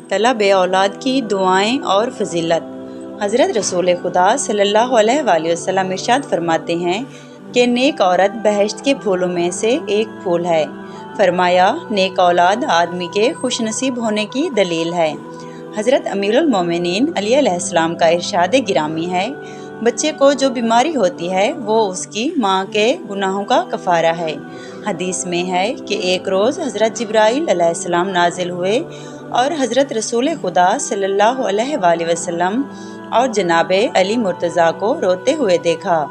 طلب اولاد کی دعائیں اور فضیلت۔ حضرت رسول خدا صلی اللہ علیہ وآلہ وسلم ارشاد فرماتے ہیں کہ نیک عورت بہشت کے پھولوں میں سے ایک پھول ہے۔ فرمایا، نیک اولاد آدمی کے خوش نصیب ہونے کی دلیل ہے۔ حضرت امیر المومنین علیہ السلام کا ارشاد گرامی ہے، بچے کو جو بیماری ہوتی ہے وہ اس کی ماں کے گناہوں کا کفارہ ہے۔ حدیث میں ہے کہ ایک روز حضرت جبرائیل علیہ السلام نازل ہوئے اور حضرت رسول خدا صلی اللہ علیہ وآلہ وسلم اور جناب علی مرتضیٰ کو روتے ہوئے دیکھا۔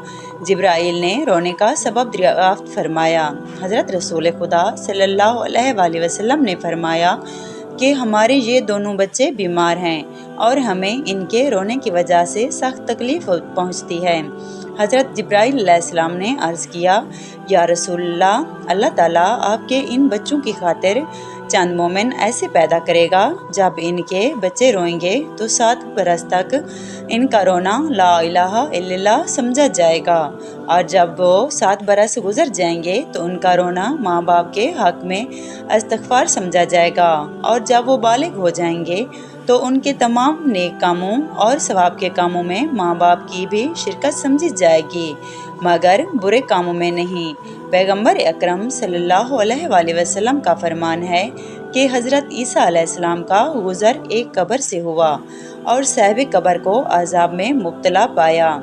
جبرائیل نے رونے کا سبب دریافت فرمایا۔ حضرت رسول خدا صلی اللہ علیہ وآلہ وسلم نے فرمایا کہ ہمارے یہ دونوں بچے بیمار ہیں اور ہمیں ان کے رونے کی وجہ سے سخت تکلیف پہنچتی ہے۔ حضرت جبرائیل علیہ السلام نے عرض کیا، یا رسول اللہ، اللہ تعالیٰ آپ کے ان بچوں کی خاطر چند مومن ایسے پیدا کرے گا، جب ان کے بچے روئیں گے تو 7 برس تک ان کا رونا لا الہ الا اللہ سمجھا جائے گا، اور جب وہ 7 برس گزر جائیں گے تو ان کا رونا ماں باپ کے حق میں استغفار سمجھا جائے گا، اور جب وہ بالغ ہو جائیں گے تو ان کے تمام نیک کاموں اور ثواب کے کاموں میں ماں باپ کی بھی شرکت سمجھی جائے گی، مگر برے کاموں میں نہیں۔ پیغمبر اکرم صلی اللہ علیہ وآلہ وسلم کا فرمان ہے کہ حضرت عیسیٰ علیہ السلام کا گزر ایک قبر سے ہوا اور صاحب قبر کو عذاب میں مبتلا پایا۔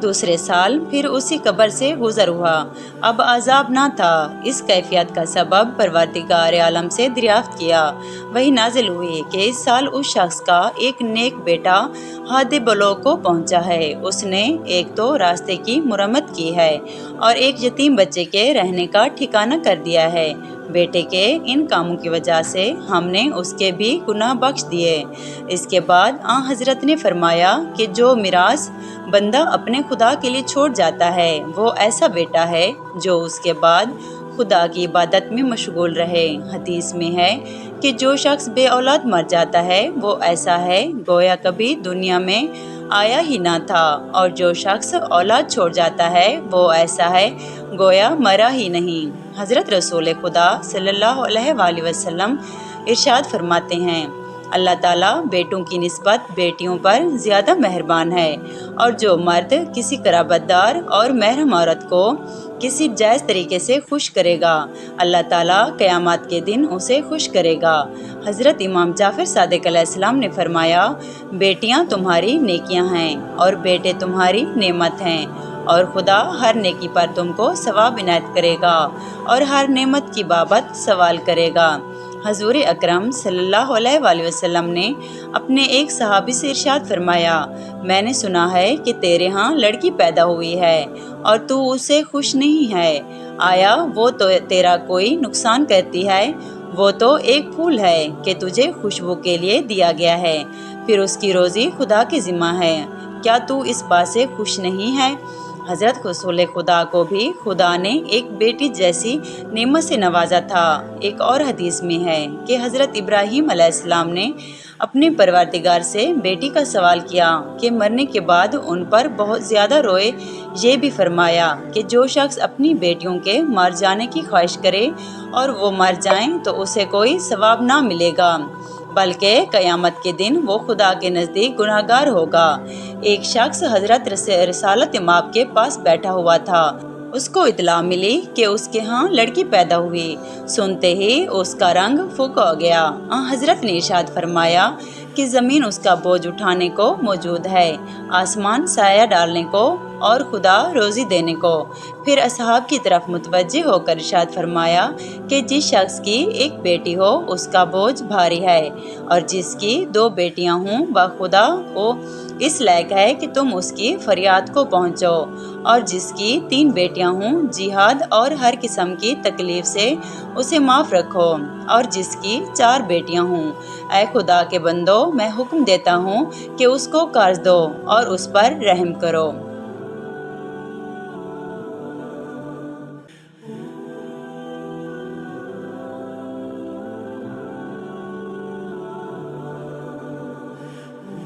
دوسرے سال پھر اسی قبر سے گزر ہوا، اب عذاب نہ تھا۔ اس کیفیت کا سبب پروردگار عالم سے دریافت کیا۔ وہی نازل ہوئی کہ اس سال اس شخص کا ایک نیک بیٹا حد بلوغ کو پہنچا ہے، اس نے ایک تو راستے کی مرمت کی ہے اور ایک یتیم بچے کے رہنے کا ٹھکانہ کر دیا ہے۔ بیٹے کے ان کاموں کی وجہ سے ہم نے اس کے بھی گناہ بخش دیے۔ اس کے بعد آن حضرت نے فرمایا کہ جو میراث بندہ اپنے خدا کے لیے چھوڑ جاتا ہے وہ ایسا بیٹا ہے جو اس کے بعد خدا کی عبادت میں مشغول رہے۔ حدیث میں ہے کہ جو شخص بے اولاد مر جاتا ہے وہ ایسا ہے گویا کبھی دنیا میں آیا ہی نہ تھا، اور جو شخص اولاد چھوڑ جاتا ہے وہ ایسا ہے گویا مرا ہی نہیں۔ حضرت رسول خدا صلی اللہ علیہ وآلہ وسلم ارشاد فرماتے ہیں، اللہ تعالیٰ بیٹوں کی نسبت بیٹیوں پر زیادہ مہربان ہے، اور جو مرد کسی قرابت دار اور محرم عورت کو کسی جائز طریقے سے خوش کرے گا، اللہ تعالیٰ قیامت کے دن اسے خوش کرے گا۔ حضرت امام جعفر صادق علیہ السلام نے فرمایا، بیٹیاں تمہاری نیکیاں ہیں اور بیٹے تمہاری نعمت ہیں، اور خدا ہر نیکی پر تم کو ثواب عنایت کرے گا اور ہر نعمت کی بابت سوال کرے گا۔ حضور اکرم صلی اللہ علیہ وآلہ وسلم نے اپنے ایک صحابی سے ارشاد فرمایا، میں نے سنا ہے کہ تیرے ہاں لڑکی پیدا ہوئی ہے اور تو اسے خوش نہیں ہے، آیا وہ تو تیرا کوئی نقصان کرتی ہے؟ وہ تو ایک پھول ہے کہ تجھے خوشبو کے لیے دیا گیا ہے، پھر اس کی روزی خدا کے ذمہ ہے، کیا تو اس بات سے خوش نہیں ہے؟ حضرت رسول خدا کو بھی خدا نے ایک بیٹی جیسی نعمت سے نوازا تھا۔ ایک اور حدیث میں ہے کہ حضرت ابراہیم علیہ السلام نے اپنے پروردگار سے بیٹی کا سوال کیا کہ مرنے کے بعد ان پر بہت زیادہ روئے۔ یہ بھی فرمایا کہ جو شخص اپنی بیٹیوں کے مر جانے کی خواہش کرے اور وہ مر جائیں تو اسے کوئی ثواب نہ ملے گا، بلکہ قیامت کے دن وہ خدا کے نزدیک گناہگار ہوگا۔ ایک شخص حضرت رسالت مآب کے پاس بیٹھا ہوا تھا، اس کو اطلاع ملی کہ اس کے ہاں لڑکی پیدا ہوئی، سنتے ہی اس کا رنگ پھیکا ہو گیا۔ حضرت نے ارشاد فرمایا کہ زمین اس کا بوجھ اٹھانے کو موجود ہے، آسمان سایہ ڈالنے کو اور خدا روزی دینے کو۔ پھر اصحاب کی طرف متوجہ ہو کر ارشاد فرمایا کہ جس شخص کی ایک بیٹی ہو اس کا بوجھ بھاری ہے، اور جس کی 2 بیٹیاں ہوں بخدا وہ اس لائق ہے کہ تم اس کی فریاد کو پہنچو، اور جس کی 3 بیٹیاں ہوں جہاد اور ہر قسم کی تکلیف سے اسے معاف رکھو، اور جس کی 4 بیٹیاں ہوں، اے خدا کے بندو میں حکم دیتا ہوں کہ اس کو قرض دو اور اس پر رحم کرو۔